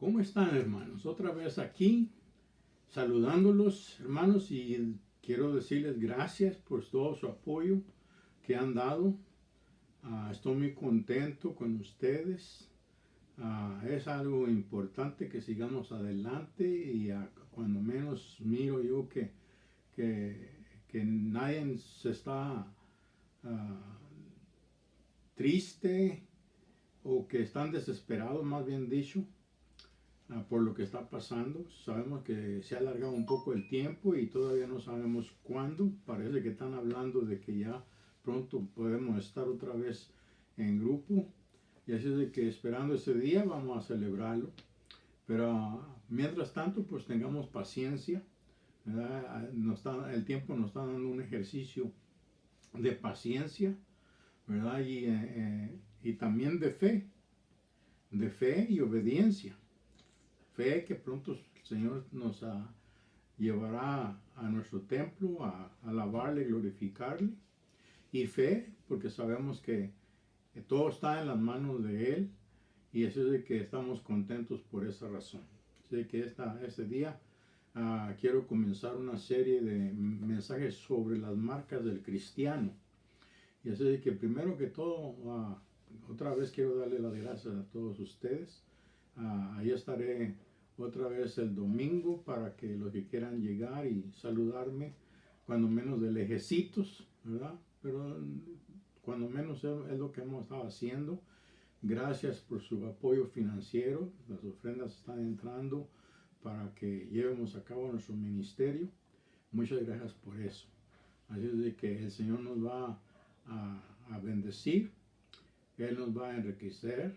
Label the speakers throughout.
Speaker 1: ¿Cómo están, hermanos? Otra vez aquí saludándolos, hermanos, y quiero decirles gracias por todo su apoyo que han dado. Estoy muy contento con ustedes. Es algo importante que sigamos adelante y cuando menos miro yo que, que nadie se está triste o que están desesperados, más bien dicho, por lo que está pasando. Sabemos que se ha alargado un poco el tiempo y todavía no sabemos cuándo. Parece que están hablando de que ya pronto podemos estar otra vez en grupo. Y así es de que esperando ese día vamos a celebrarlo. Pero mientras tanto, pues tengamos paciencia, ¿verdad? El tiempo nos está dando un ejercicio de paciencia, ¿verdad? Y también de fe y obediencia. Fe que pronto el Señor nos llevará a nuestro templo a alabarle, glorificarle. Y fe porque sabemos que todo está en las manos de Él y eso es de que estamos contentos por esa razón. Así que este día quiero comenzar una serie de mensajes sobre las marcas del cristiano. Y así de que primero que todo, otra vez quiero darle las gracias a todos ustedes. Ahí estaré otra vez el domingo para que los que quieran llegar y saludarme, cuando menos de lejecitos, ¿verdad? Pero cuando menos es lo que hemos estado haciendo. Gracias por su apoyo financiero. Las ofrendas están entrando para que llevemos a cabo nuestro ministerio. Muchas gracias por eso. Así es de que el Señor nos va a bendecir. Él nos va a enriquecer.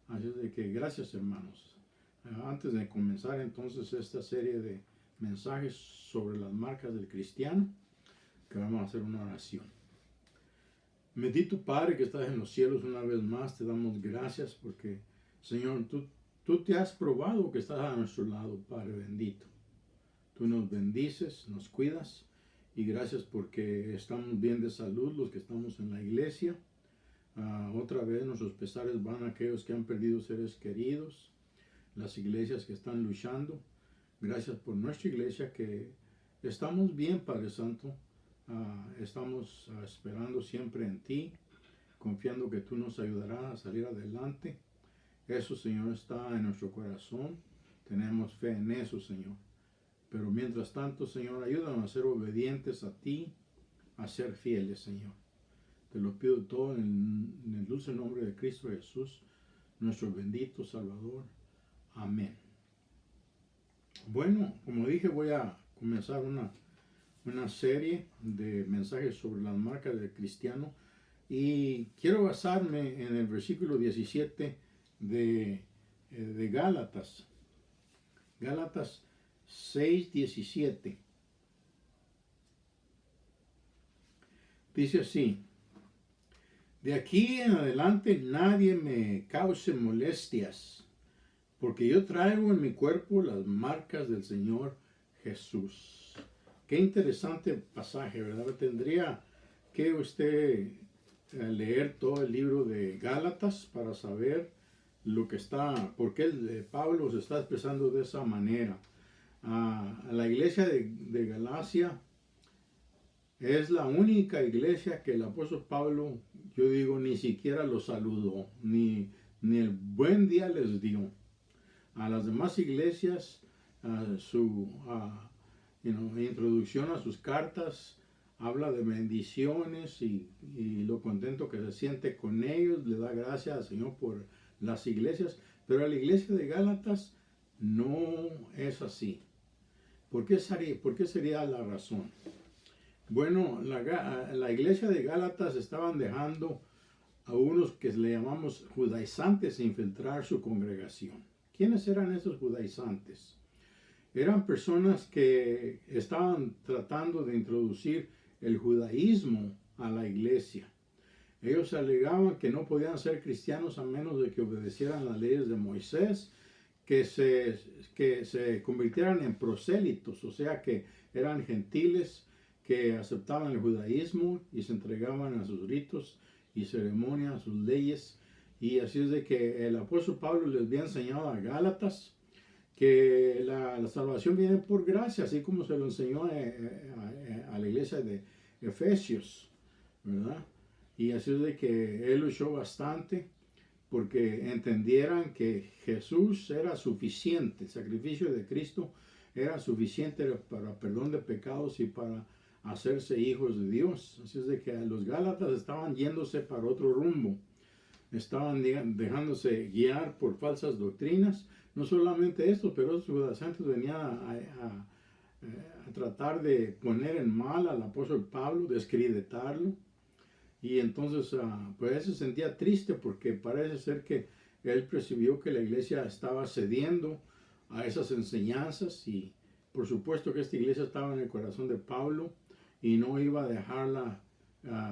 Speaker 1: Así es de que gracias, hermanos. Antes de comenzar entonces esta serie de mensajes sobre las marcas del cristiano, que vamos a hacer una oración. Bendito Padre que estás en los cielos, una vez más te damos gracias porque, Señor, tú te has probado que estás a nuestro lado, Padre bendito. Tú nos bendices, nos cuidas y gracias porque estamos bien de salud los que estamos en la iglesia. Otra vez nuestros pesares van a aquellos que han perdido seres queridos, las iglesias que están luchando. Gracias por nuestra iglesia que estamos bien, Padre Santo. Estamos esperando siempre en ti, confiando que tú nos ayudarás a salir adelante. Eso, Señor, está en nuestro corazón. Tenemos fe en eso, Señor. Pero mientras tanto, Señor, ayúdanos a ser obedientes a ti, a ser fieles, Señor. Te lo pido todo en el dulce nombre de Cristo Jesús, nuestro bendito Salvador. Amén. Bueno, como dije, voy a comenzar una serie de mensajes sobre las marcas del cristiano y quiero basarme en el versículo 17 de Gálatas. Gálatas 6:17. Dice así: de aquí en adelante nadie me cause molestias, porque yo traigo en mi cuerpo las marcas del Señor Jesús. Qué interesante pasaje, ¿verdad? Tendría que usted leer todo el libro de Gálatas para saber lo que por qué Pablo se está expresando de esa manera. La iglesia de Galacia es la única iglesia que el apóstol Pablo, yo digo, ni siquiera los saludó, ni el buen día les dio. A las demás iglesias, su introducción a sus cartas habla de bendiciones y lo contento que se siente con ellos, le da gracias al Señor por las iglesias, pero la iglesia de Gálatas no es así. ¿Por qué sería la razón? Bueno, la iglesia de Gálatas estaban dejando a unos que le llamamos judaizantes infiltrar su congregación. ¿Quiénes eran esos judaizantes? Eran personas que estaban tratando de introducir el judaísmo a la iglesia. Ellos alegaban que no podían ser cristianos a menos de que obedecieran las leyes de Moisés, que se convirtieran en prosélitos, o sea que eran gentiles que aceptaban el judaísmo y se entregaban a sus ritos y ceremonias, a sus leyes. Y así es de que el apóstol Pablo les había enseñado a Gálatas que la salvación viene por gracia, así como se lo enseñó a la iglesia de Efesios, ¿verdad? Y así es de que él luchó bastante porque entendieran que Jesús era suficiente, el sacrificio de Cristo era suficiente para perdón de pecados y para hacerse hijos de Dios. Así es de que los Gálatas estaban yéndose para otro rumbo, estaban dejándose guiar por falsas doctrinas. No solamente esto, pero los judaizantes venían a tratar de poner en mal al apóstol Pablo, descreditarlo. Y entonces, pues él se sentía triste porque parece ser que él percibió que la iglesia estaba cediendo a esas enseñanzas, y por supuesto que esta iglesia estaba en el corazón de Pablo y no iba a dejarla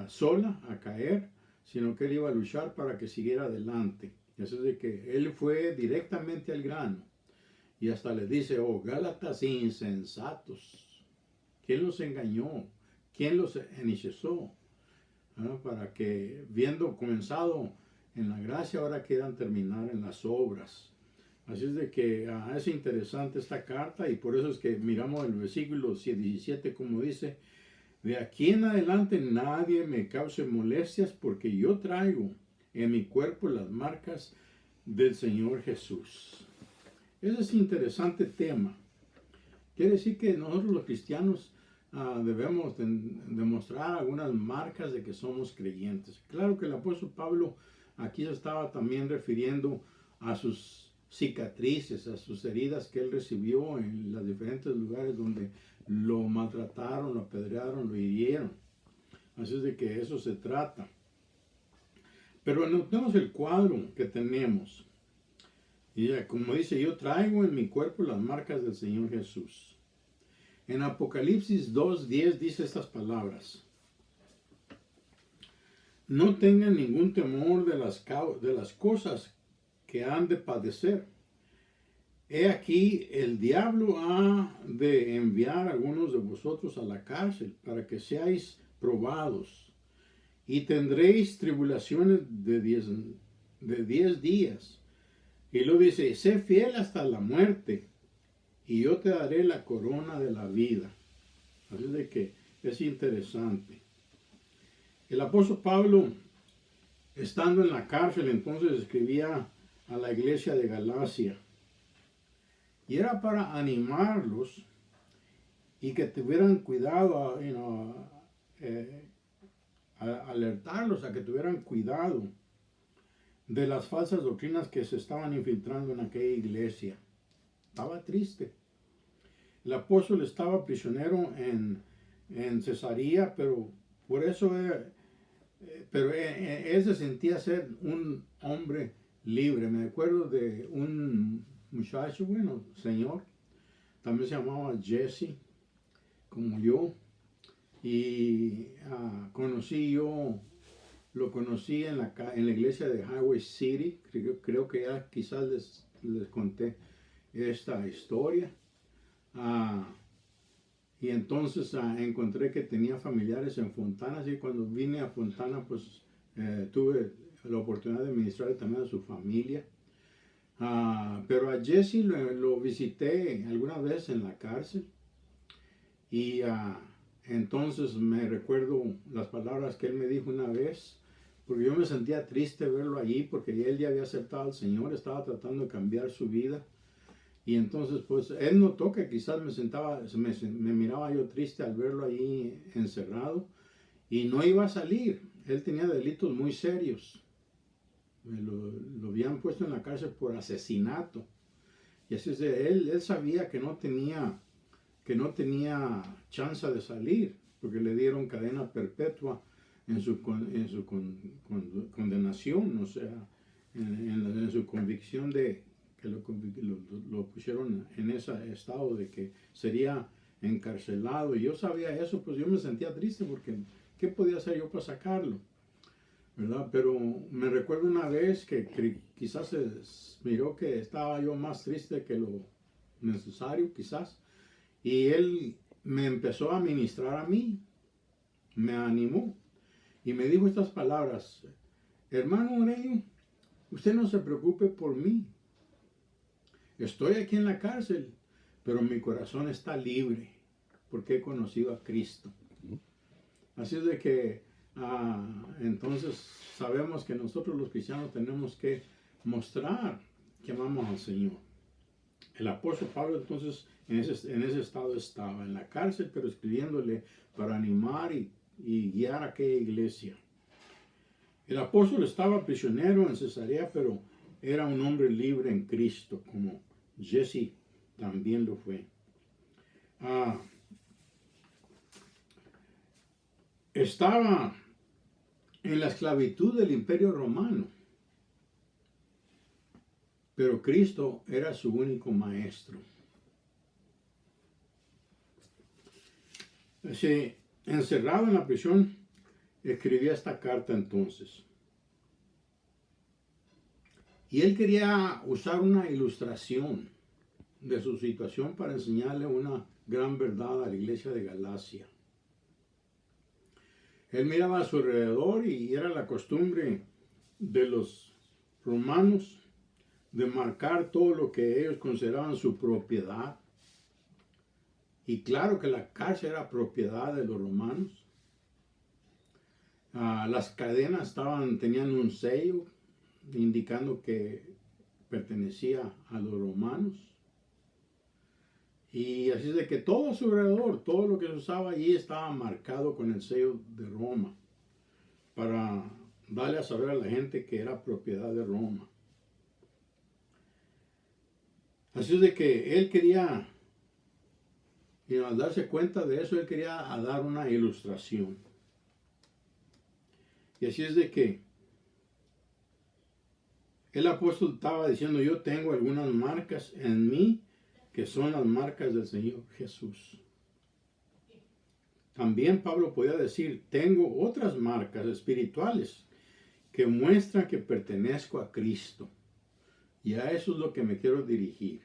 Speaker 1: sola a caer, sino que él iba a luchar para que siguiera adelante. Y eso es de que él fue directamente al grano y hasta le dice: oh, Gálatas insensatos, ¿quién los engañó? ¿Quién los enhechizó? Para que, viendo comenzado en la gracia, ahora quieran terminar en las obras. Así es de que es interesante esta carta, y por eso es que miramos el versículo 17 como dice: de aquí en adelante nadie me cause molestias, porque yo traigo en mi cuerpo las marcas del Señor Jesús. Ese es un interesante tema. Quiere decir que nosotros los cristianos debemos demostrar algunas marcas de que somos creyentes. Claro que el apóstol Pablo aquí se estaba también refiriendo a sus cicatrices, a sus heridas que él recibió en los diferentes lugares donde lo maltrataron, lo apedrearon, lo hirieron. Así es de que eso se trata. Pero notemos el cuadro que tenemos. Y como dice: yo traigo en mi cuerpo las marcas del Señor Jesús. En Apocalipsis 2:10 dice estas palabras: no tengan ningún temor de las cosas que han de padecer. He aquí, el diablo ha de enviar a algunos de vosotros a la cárcel para que seáis probados, y tendréis tribulaciones de 10 días. Y luego dice: sé fiel hasta la muerte, y yo te daré la corona de la vida. Así de que es interesante. El apóstol Pablo, estando en la cárcel, entonces escribía a la iglesia de Galacia. Y era para animarlos y que tuvieran cuidado, alertarlos a que tuvieran cuidado de las falsas doctrinas que se estaban infiltrando en aquella iglesia. Estaba triste. El apóstol estaba prisionero en Cesarea, pero por eso él se sentía ser un hombre libre. Me acuerdo de un muchacho, señor, también se llamaba Jesse, como yo, y lo conocí en la iglesia de Highway City. Creo que ya quizás les conté esta historia. Y entonces encontré que tenía familiares en Fontana, y cuando vine a Fontana, pues tuve la oportunidad de ministrar también a su familia. Pero a Jesse lo visité alguna vez en la cárcel, y entonces me recuerdo las palabras que él me dijo una vez, porque yo me sentía triste verlo allí, porque él ya había aceptado al Señor, estaba tratando de cambiar su vida. Y entonces, pues, él notó que quizás me miraba yo triste al verlo ahí encerrado, y no iba a salir. Él tenía delitos muy serios. Lo habían puesto en la cárcel por asesinato. Y así es él sabía que no tenía chance de salir, porque le dieron cadena perpetua en su condenación, o sea, en su convicción de que lo pusieron en ese estado de que sería encarcelado. Y yo sabía eso, pues yo me sentía triste, porque ¿qué podía hacer yo para sacarlo? ¿Verdad? Pero me recuerdo una vez que quizás se miró que estaba yo más triste que lo necesario, quizás, y él me empezó a ministrar a mí, me animó y me dijo estas palabras: hermano Aurelio, usted no se preocupe por mí, estoy aquí en la cárcel, pero mi corazón está libre porque he conocido a Cristo. Así es de que entonces sabemos que nosotros los cristianos tenemos que mostrar que amamos al Señor. El apóstol Pablo entonces en ese estado estaba, en la cárcel, pero escribiéndole para animar y guiar a aquella iglesia. El apóstol estaba prisionero en Cesarea, pero era un hombre libre en Cristo, como Jesse también lo fue. Estaba en la esclavitud del Imperio Romano, pero Cristo era su único maestro. Encerrado en la prisión, escribía esta carta entonces. Y él quería usar una ilustración de su situación para enseñarle una gran verdad a la iglesia de Galacia. Él miraba a su alrededor y era la costumbre de los romanos de marcar todo lo que ellos consideraban su propiedad. Y claro que la cárcel era propiedad de los romanos. Las cadenas tenían un sello indicando que pertenecía a los romanos. Y así es de que todo a su alrededor, todo lo que se usaba allí estaba marcado con el sello de Roma, para darle a saber a la gente que era propiedad de Roma. Así es de que él quería, y al darse cuenta de eso, él quería dar una ilustración. Y así es de que el apóstol estaba diciendo, yo tengo algunas marcas en mí que son las marcas del Señor Jesús. También Pablo podía decir, tengo otras marcas espirituales que muestran que pertenezco a Cristo. Y a eso es lo que me quiero dirigir.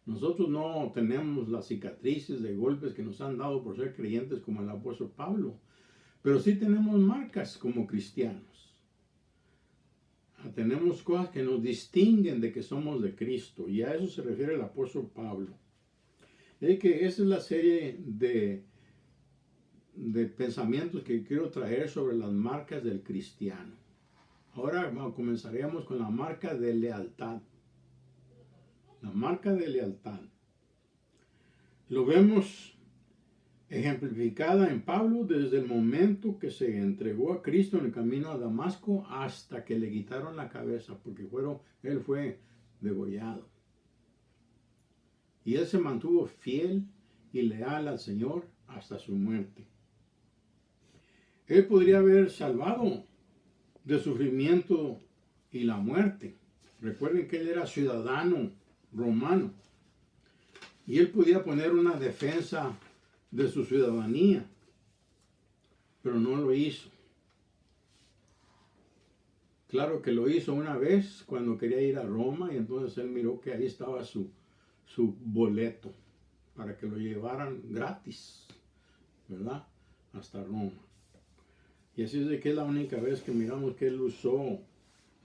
Speaker 1: Nosotros no tenemos las cicatrices de golpes que nos han dado por ser creyentes como el apóstol Pablo, pero sí tenemos marcas como cristianos. Tenemos cosas que nos distinguen de que somos de Cristo, y a eso se refiere el apóstol Pablo. Es que esa es la serie de pensamientos que quiero traer sobre las marcas del cristiano. Ahora comenzaremos con la marca de lealtad. La marca de lealtad. Lo vemos ejemplificada en Pablo desde el momento que se entregó a Cristo en el camino a Damasco hasta que le quitaron la cabeza, porque él fue degollado. Y él se mantuvo fiel y leal al Señor hasta su muerte. Él podría haber salvado del sufrimiento y la muerte. Recuerden que él era ciudadano romano y él podía poner una defensa de su ciudadanía, pero no lo hizo. Claro que lo hizo una vez cuando quería ir a Roma, y entonces él miró que ahí estaba su boleto para que lo llevaran gratis, ¿verdad? Hasta Roma. Y así es de que es la única vez que miramos que él usó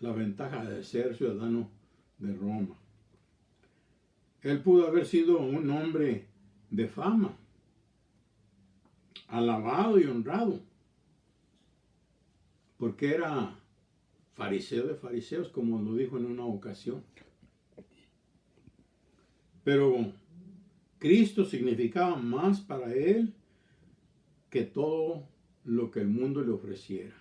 Speaker 1: la ventaja de ser ciudadano de Roma. Él pudo haber sido un hombre de fama, alabado y honrado, porque era fariseo de fariseos, como lo dijo en una ocasión. Pero Cristo significaba más para él que todo lo que el mundo le ofreciera.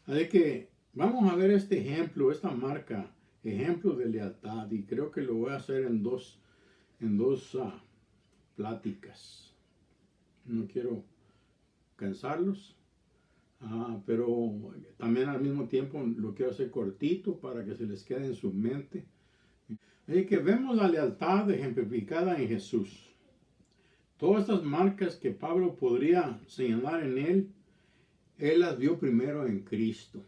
Speaker 1: Así que vamos a ver este ejemplo, esta marca, ejemplo de lealtad, y creo que lo voy a hacer en dos pláticas. No quiero cansarlos, pero también al mismo tiempo lo quiero hacer cortito para que se les quede en su mente. Así que vemos la lealtad ejemplificada en Jesús. Todas estas marcas que Pablo podría señalar en él las vio primero en Cristo.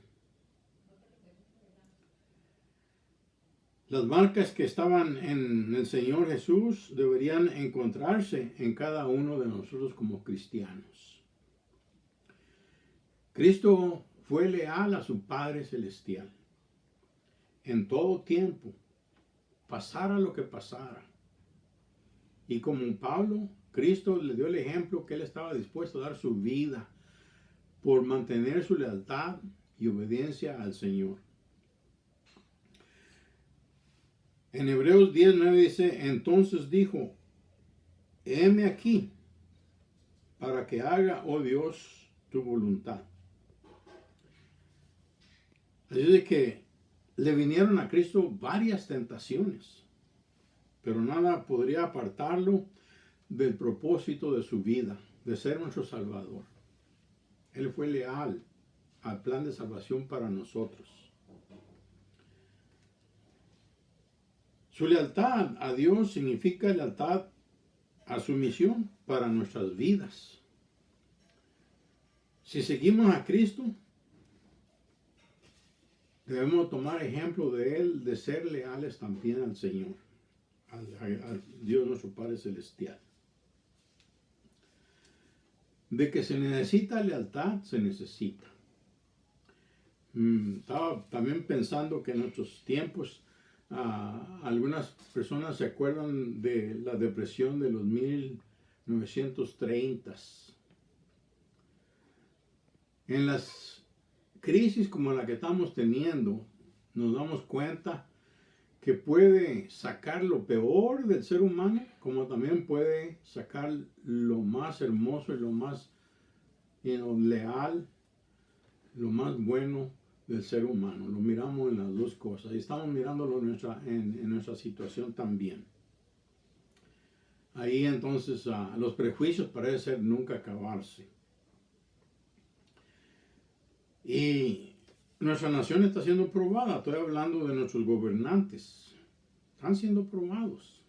Speaker 1: Las marcas que estaban en el Señor Jesús deberían encontrarse en cada uno de nosotros como cristianos. Cristo fue leal a su Padre Celestial en todo tiempo pasara lo que pasara. Y como Pablo, Cristo le dio el ejemplo que él estaba dispuesto a dar su vida por mantener su lealtad y obediencia al Señor. En Hebreos 10:9 dice, entonces dijo, heme aquí, para que haga, oh Dios, tu voluntad. Así de que le vinieron a Cristo varias tentaciones, pero nada podría apartarlo del propósito de su vida, de ser nuestro Salvador. Él fue leal al plan de salvación para nosotros. Su lealtad a Dios significa lealtad a su misión para nuestras vidas. Si seguimos a Cristo, debemos tomar ejemplo de Él, de ser leales también al Señor, al Dios nuestro Padre Celestial. De que se necesita lealtad, se necesita. Estaba también pensando que en nuestros tiempos algunas personas se acuerdan de la depresión de los 1930s. En las crisis como la que estamos teniendo, nos damos cuenta que puede sacar lo peor del ser humano, como también puede sacar lo más hermoso y lo más leal, lo más bueno del ser humano. Lo miramos en las dos cosas y estamos mirándolo en nuestra situación también. Ahí entonces los prejuicios parecen ser nunca acabarse. Y nuestra nación está siendo probada. Estoy hablando de nuestros gobernantes. Están siendo probados.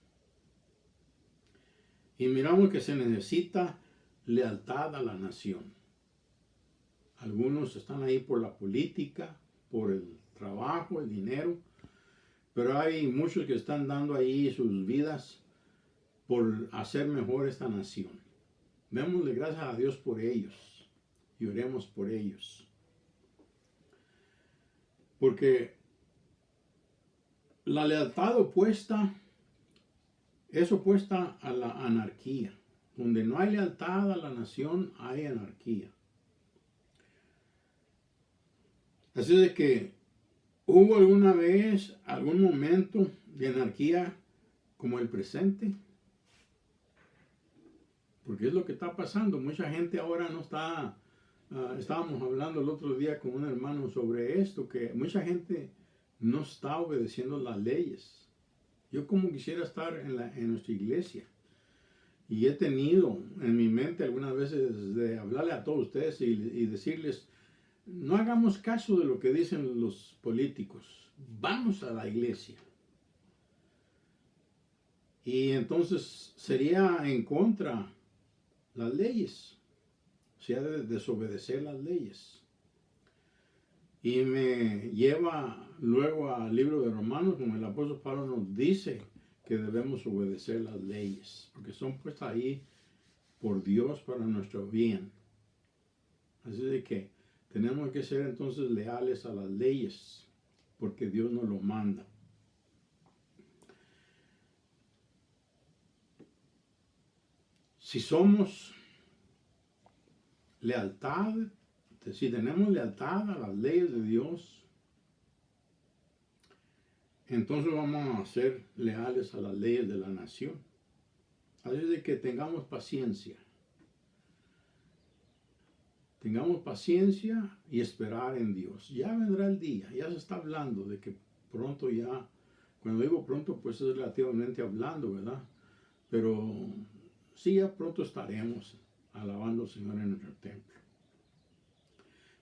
Speaker 1: Y miramos que se necesita lealtad a la nación. Algunos están ahí por la política, por el trabajo, el dinero. Pero hay muchos que están dando ahí sus vidas por hacer mejor esta nación. Démosle gracias a Dios por ellos. Y oremos por ellos. Porque la lealtad es opuesta a la anarquía. Donde no hay lealtad a la nación, hay anarquía. Así de que ¿hubo alguna vez, algún momento de anarquía como el presente? Porque es lo que está pasando. Mucha gente ahora no está... estábamos hablando el otro día con un hermano sobre esto, que mucha gente no está obedeciendo las leyes. Yo como quisiera estar en nuestra iglesia. Y he tenido en mi mente algunas veces de hablarle a todos ustedes y decirles, no hagamos caso de lo que dicen los políticos. Vamos a la iglesia. Y entonces sería en contra las leyes. Se ha de desobedecer las leyes. Y me lleva luego al libro de Romanos, como el apóstol Pablo nos dice que debemos obedecer las leyes, porque son puestas ahí por Dios para nuestro bien. Así de que tenemos que ser entonces leales a las leyes, porque Dios nos lo manda. Si somos lealtad, si tenemos lealtad a las leyes de Dios, entonces vamos a ser leales a las leyes de la nación. Así de que tengamos paciencia. Tengamos paciencia y esperar en Dios. Ya vendrá el día, ya se está hablando de que pronto ya, cuando digo pronto, pues es relativamente hablando, ¿verdad? Pero sí, ya pronto estaremos alabando al Señor en nuestro templo.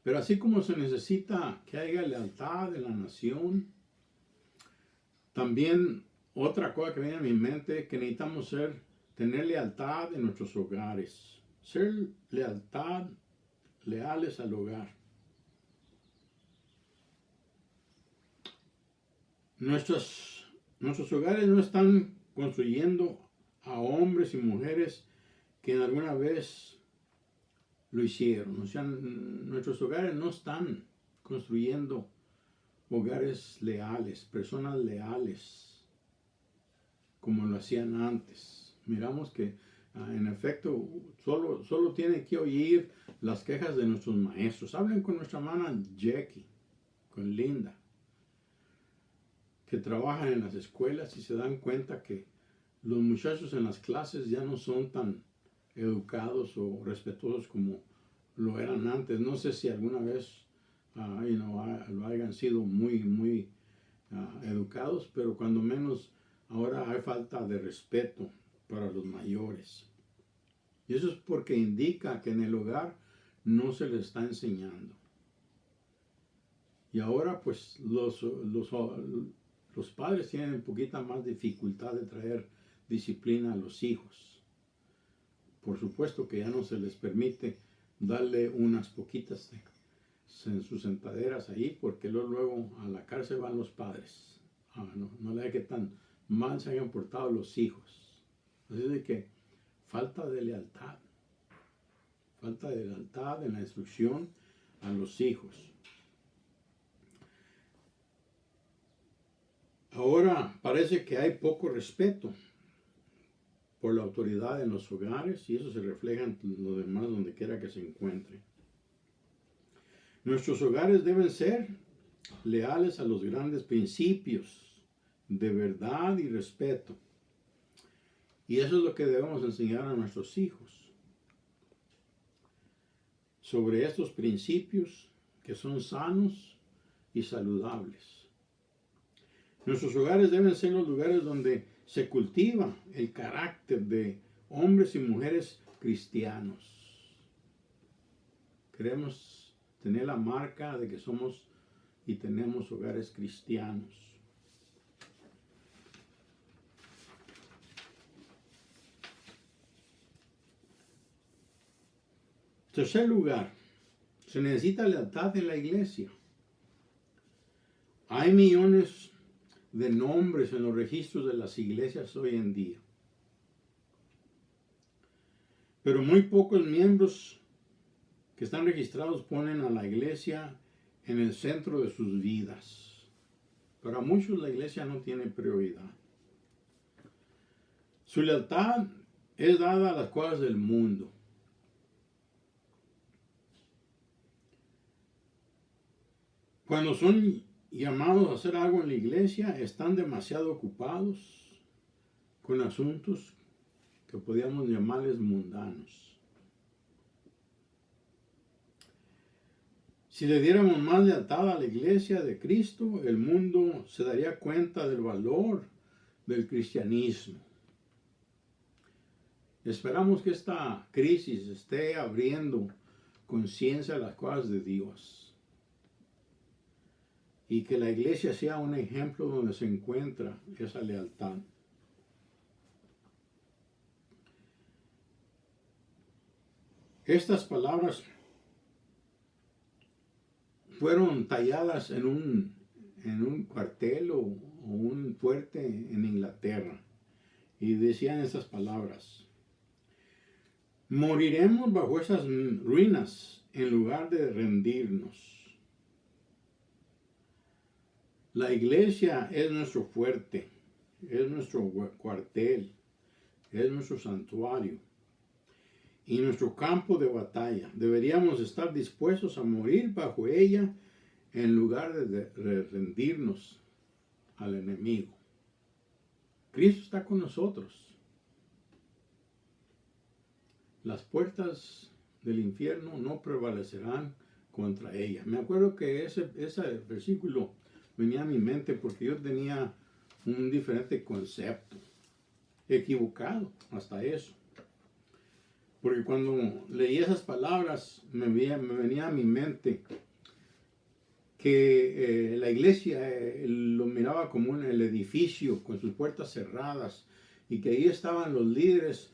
Speaker 1: Pero así como se necesita que haya lealtad en la nación, también otra cosa que viene a mi mente, que necesitamos tener lealtad en nuestros hogares. Ser leales al hogar. Nuestros hogares no están construyendo a hombres y mujeres que en alguna vez lo hicieron. O sea, nuestros hogares no están construyendo hogares leales, personas leales. como lo hacían antes. Miramos que en efecto solo tienen que oír las quejas de nuestros maestros. Hablen con nuestra hermana Jackie, con Linda, que trabajan en las escuelas y se dan cuenta que los muchachos en las clases ya no son tan educados o respetuosos como lo eran antes. No sé si alguna vez lo hayan sido muy educados, pero cuando menos ahora hay falta de respeto para los mayores. Y eso es porque indica que en el hogar no se les está enseñando. Y ahora pues los padres tienen un poquito más dificultad de traer disciplina a los hijos. Por supuesto que ya no se les permite darle unas poquitas en sus sentaderas ahí, porque luego a la cárcel van los padres. No le da que tan mal se hayan portado los hijos. Así de que falta de lealtad en la instrucción a los hijos. Ahora parece que hay poco respeto por la autoridad en los hogares y eso se refleja en lo demás donde quiera que se encuentre. Nuestros hogares deben ser leales a los grandes principios de verdad y respeto. Y eso es lo que debemos enseñar a nuestros hijos. Sobre estos principios que son sanos y saludables. Nuestros hogares deben ser los lugares donde se cultiva el carácter de hombres y mujeres cristianos. Queremos tener la marca de que somos y tenemos hogares cristianos. Tercer lugar, se necesita lealtad en la iglesia. Hay millones de nombres en los registros de las iglesias hoy en día, pero muy pocos miembros que están registrados ponen a la iglesia en el centro de sus vidas. Para muchos la iglesia no tiene prioridad. Su lealtad es dada a las cosas del mundo. Cuando son llamados a hacer algo en la iglesia, están demasiado ocupados con asuntos que podríamos llamarles mundanos. Si le diéramos más lealtad a la iglesia de Cristo, el mundo se daría cuenta del valor del cristianismo. Esperamos que esta crisis esté abriendo conciencia a las cosas de Dios. Y que la iglesia sea un ejemplo donde se encuentra esa lealtad. Estas palabras fueron talladas en un cuartel o un fuerte en Inglaterra. Y decían estas palabras: moriremos bajo esas ruinas en lugar de rendirnos. La iglesia es nuestro fuerte, es nuestro cuartel, es nuestro santuario y nuestro campo de batalla. Deberíamos estar dispuestos a morir bajo ella en lugar de rendirnos al enemigo. Cristo está con nosotros. Las puertas del infierno no prevalecerán contra ella. Me acuerdo que ese versículo venía a mi mente porque yo tenía un diferente concepto, equivocado hasta eso. Porque cuando leí esas palabras me venía a mi mente que la iglesia lo miraba como el edificio con sus puertas cerradas y que ahí estaban los líderes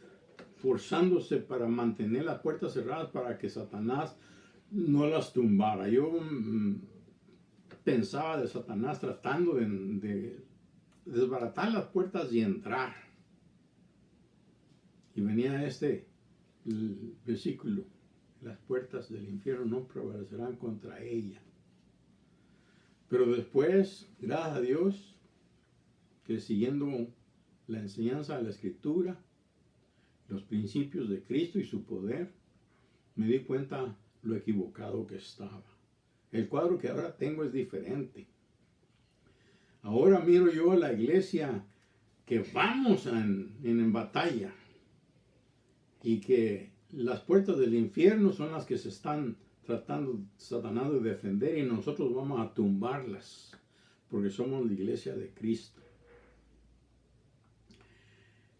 Speaker 1: forzándose para mantener las puertas cerradas para que Satanás no las tumbara. Yo pensaba de Satanás tratando de desbaratar las puertas y entrar. Y venía el versículo: las puertas del infierno no prevalecerán contra ella. Pero después, gracias a Dios, que siguiendo la enseñanza de la Escritura, los principios de Cristo y su poder, me di cuenta lo equivocado que estaba. El cuadro que ahora tengo es diferente. Ahora miro yo a la iglesia que vamos en batalla y que las puertas del infierno son las que se están tratando Satanás de defender y nosotros vamos a tumbarlas porque somos la iglesia de Cristo.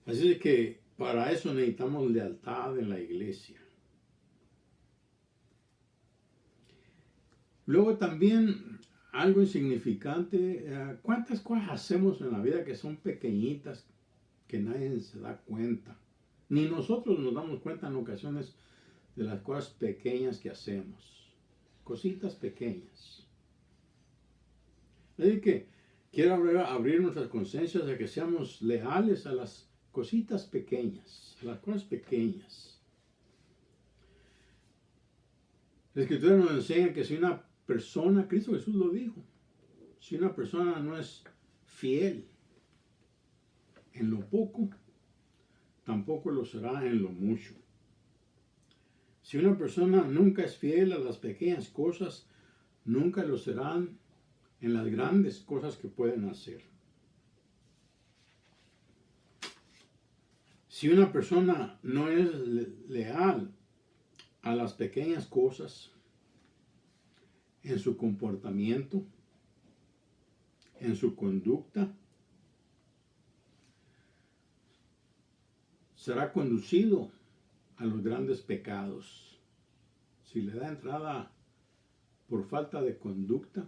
Speaker 1: Así es que para eso necesitamos lealtad en la iglesia. Luego también algo insignificante, ¿cuántas cosas hacemos en la vida que son pequeñitas que nadie se da cuenta? Ni nosotros nos damos cuenta en ocasiones de las cosas pequeñas que hacemos. Cositas pequeñas. Así que quiero abrir nuestras conciencias a que seamos leales a las cositas pequeñas, a las cosas pequeñas. La Escritura nos enseña que si una persona, Cristo Jesús lo dijo, si una persona no es fiel en lo poco, tampoco lo será en lo mucho. Si una persona nunca es fiel a las pequeñas cosas, nunca lo serán en las grandes cosas que pueden hacer. Si una persona no es leal a las pequeñas cosas, en su comportamiento, en su conducta, será conducido a los grandes pecados. Si le da entrada por falta de conducta,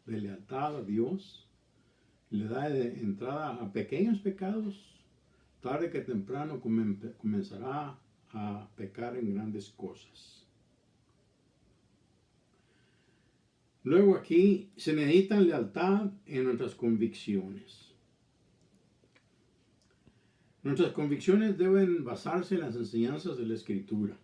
Speaker 1: de lealtad a Dios, le da entrada a pequeños pecados, tarde que temprano comenzará a pecar en grandes cosas. Luego aquí se necesita lealtad en nuestras convicciones. Nuestras convicciones deben basarse en las enseñanzas de la Escritura.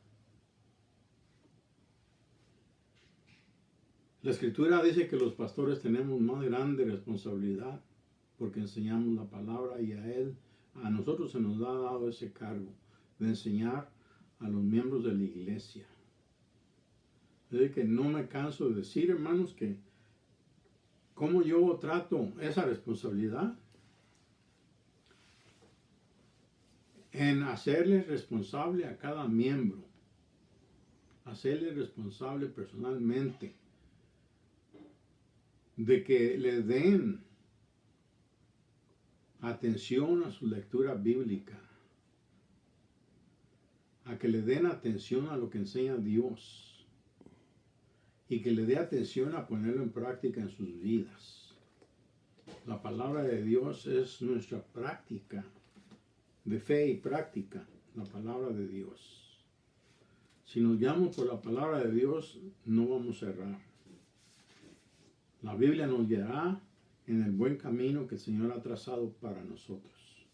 Speaker 1: La Escritura dice que los pastores tenemos más grande responsabilidad porque enseñamos la palabra y a nosotros se nos ha dado ese cargo de enseñar a los miembros de la iglesia. Es que no me canso de decir, hermanos, que cómo yo trato esa responsabilidad en hacerle responsable a cada miembro, hacerle responsable personalmente de que le den atención a su lectura bíblica, a que le den atención a lo que enseña Dios y que le dé atención a ponerlo en práctica en sus vidas. La palabra de Dios es nuestra práctica de fe y práctica, la palabra de Dios. Si nos guiamos por la palabra de Dios, no vamos a errar. La Biblia nos guiará en el buen camino que el Señor ha trazado para nosotros.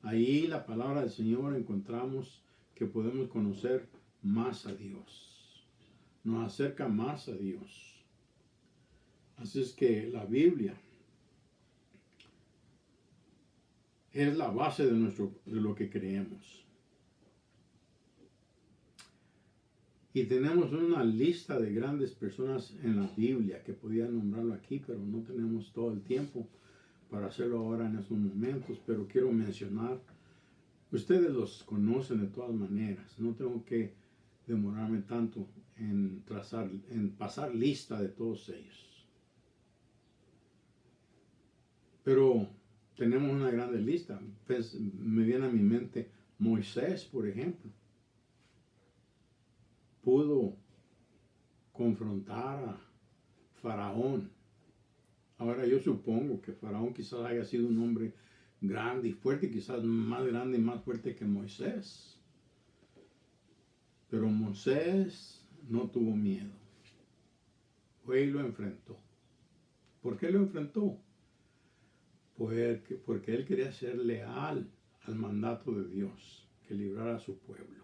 Speaker 1: Ahí la palabra del Señor encontramos que podemos conocer más a Dios. Nos acerca más a Dios. Así es que la Biblia es la base de lo que creemos. Y tenemos una lista de grandes personas en la Biblia que podía nombrarlo aquí, pero no tenemos todo el tiempo para hacerlo ahora en estos momentos. Pero quiero mencionar, ustedes los conocen de todas maneras, no tengo que demorarme tanto en pasar lista de todos ellos. Pero tenemos una grande lista. Pues, me viene a mi mente Moisés, por ejemplo. Pudo confrontar a Faraón. Ahora yo supongo que Faraón quizás haya sido un hombre grande y fuerte, quizás más grande y más fuerte que Moisés. Pero Moisés no tuvo miedo. Fue y lo enfrentó. ¿Por qué lo enfrentó? Porque él quería ser leal al mandato de Dios, que librara a su pueblo.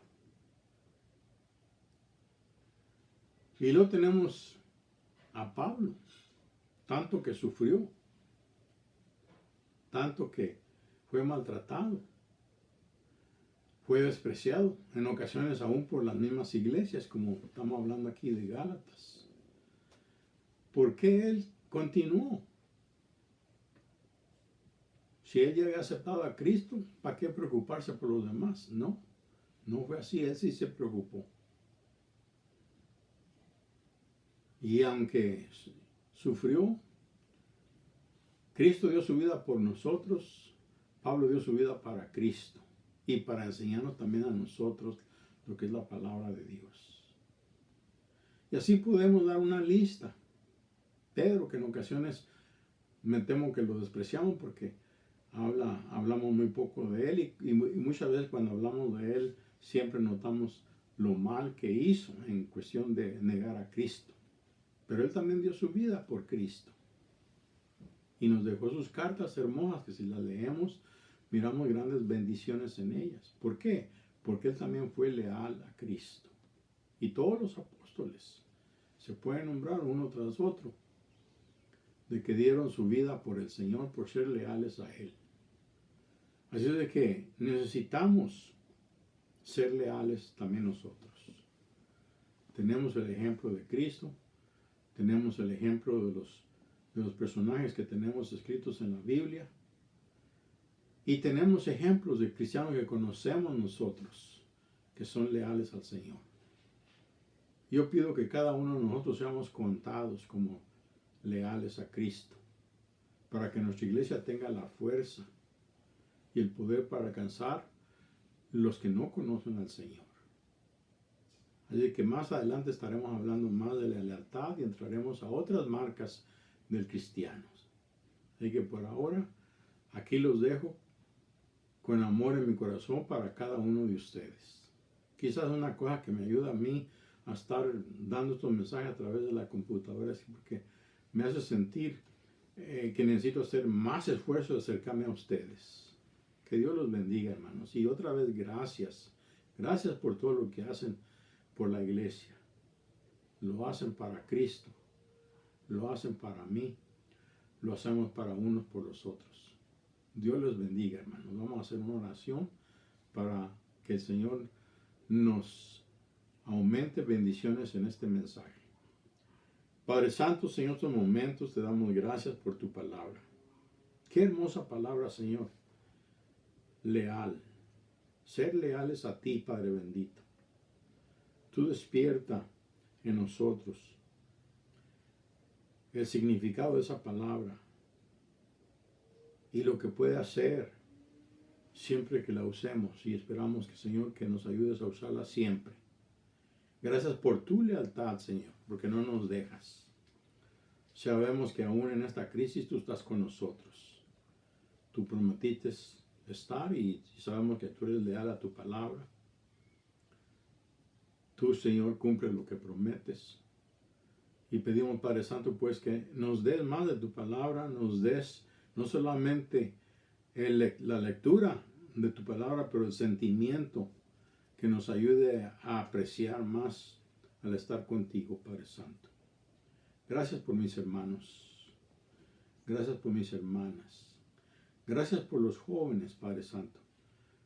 Speaker 1: Y luego tenemos a Pablo, tanto que sufrió, tanto que fue maltratado, fue despreciado, en ocasiones aún por las mismas iglesias, como estamos hablando aquí de Gálatas. ¿Por qué él continuó? Si él ya había aceptado a Cristo, ¿para qué preocuparse por los demás? No, no fue así, él sí se preocupó. Y aunque sufrió, Cristo dio su vida por nosotros, Pablo dio su vida para Cristo y para enseñarnos también a nosotros lo que es la palabra de Dios. Y así podemos dar una lista. Pedro, que en ocasiones me temo que lo despreciamos porque hablamos muy poco de él y muchas veces cuando hablamos de él siempre notamos lo mal que hizo en cuestión de negar a Cristo. Pero él también dio su vida por Cristo. Y nos dejó sus cartas hermosas que si las leemos miramos grandes bendiciones en ellas. ¿Por qué? Porque él también fue leal a Cristo. Y todos los apóstoles se pueden nombrar uno tras otro de que dieron su vida por el Señor, por ser leales a Él. Así es de que necesitamos ser leales también nosotros. Tenemos el ejemplo de Cristo, tenemos el ejemplo de los personajes que tenemos escritos en la Biblia, y tenemos ejemplos de cristianos que conocemos nosotros, que son leales al Señor. Yo pido que cada uno de nosotros seamos contados como leales a Cristo, para que nuestra iglesia tenga la fuerza y el poder para alcanzar los que no conocen al Señor. Así que más adelante estaremos hablando más de la lealtad y entraremos a otras marcas del cristiano. Así que por ahora, aquí los dejo con amor en mi corazón para cada uno de ustedes. Quizás una cosa que me ayuda a mí a estar dando estos mensajes a través de la computadora, porque me hace sentir que necesito hacer más esfuerzo de acercarme a ustedes. Que Dios los bendiga, hermanos. Y otra vez, gracias. Gracias por todo lo que hacen por la iglesia. Lo hacen para Cristo. Lo hacen para mí. Lo hacemos para unos por los otros. Dios los bendiga, hermanos. Vamos a hacer una oración para que el Señor nos aumente bendiciones en este mensaje. Padre Santo, Señor, en estos momentos te damos gracias por tu palabra. Qué hermosa palabra, Señor. Leal. Ser leales a ti, Padre bendito. Tú despierta en nosotros el significado de esa palabra y lo que puede hacer siempre que la usemos, y esperamos que, Señor, que nos ayudes a usarla siempre. Gracias por tu lealtad, Señor, porque no nos dejas. Sabemos que aún en esta crisis tú estás con nosotros. Tú prometiste estar y sabemos que tú eres leal a tu palabra. Tú, Señor, cumples lo que prometes. Y pedimos, Padre Santo, pues que nos des más de tu palabra, nos des no solamente la lectura de tu palabra, pero el sentimiento que nos ayude a apreciar más al estar contigo, Padre Santo. Gracias por mis hermanos. Gracias por mis hermanas. Gracias por los jóvenes, Padre Santo,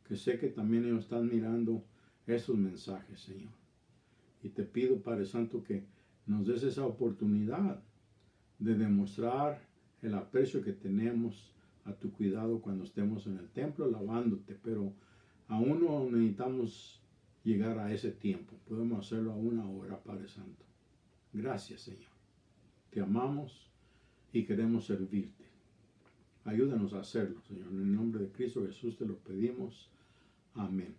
Speaker 1: que sé que también ellos están mirando esos mensajes, Señor. Y te pido, Padre Santo, que nos des esa oportunidad de demostrar el aprecio que tenemos a tu cuidado cuando estemos en el templo alabándote, pero aún no necesitamos llegar a ese tiempo. Podemos hacerlo aún ahora, Padre Santo. Gracias, Señor. Te amamos y queremos servirte. Ayúdanos a hacerlo, Señor. En el nombre de Cristo Jesús te lo pedimos. Amén.